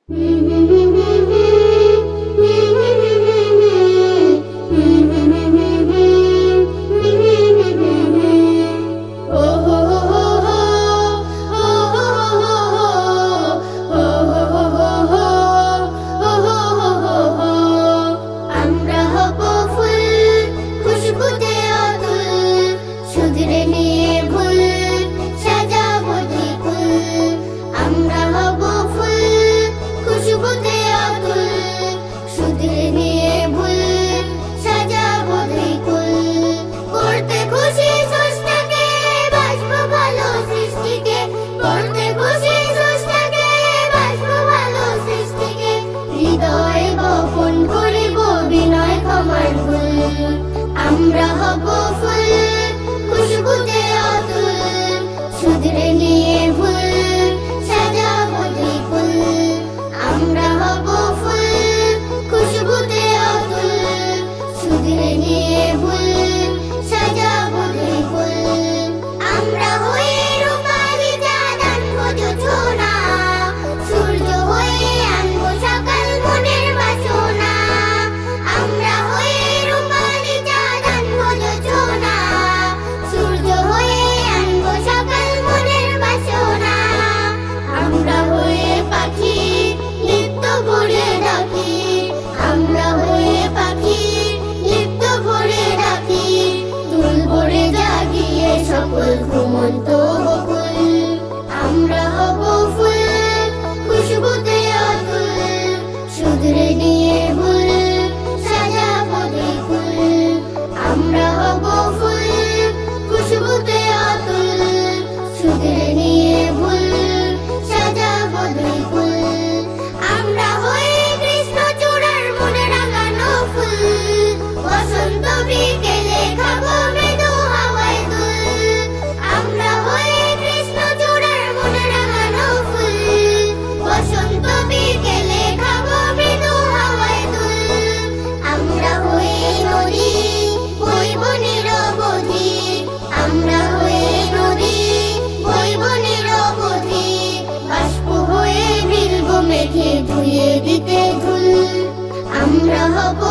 আমরা হব ফুল খুশবুতে অতুল, শুধরে নিয়ে ভুল সাজাবো দুই কুল। আমরা হব ফুল খুশবুতে অতুল, শুধরে নিয়ে ভুল সাজাবো দুই কুল। আমরা হয়ে রূপালি চাঁদ আনবো জোছনা, সূর্য হয়ে আনবো সকাল মনের বাসনা। আমরা হয়ে রূপালি চাঁদ আনবো জোছনা, সূর্য হয়ে আনবো সকাল মনের বাসনা। আমরা হয়ে পাখি লিপ্ত ভরে ডাকি, আমরা হয়ে পাখি লিপ্ত ভরে ডাকি। তুল ভরে জাগিয়ে সকল ঘুমন্ত বকুল। আমরা হব ফুল খুশবুতে অতুল, শুধরে নিয়ে ভুল সাজাবো দুই কুল। আমরা হব ফুল খুশবুতে অতুল, শুধরে নিয়ে ভুল সাজাবো দুই কুল। আমরা হয়ে কৃষ্ণচূড়ার মনে রাঙানো ফুল, বসন্ত বিকেলে খাবো মৃদু হাওয়ায় দুল। আমরা হয়ে কৃষ্ণচূড়ার মনে রাঙানো ফুল, বসন্ত বিকেলে খাবো মৃদু হাওয়ায় দুল। আমরা হয়ে নদী বইব নিরবধি, আমরা হয়ে নদী বইব নিরবধি। বাষ্প হয়ে মিলব মেঘে ধুয়ে দিতে ধুল। আমরা হব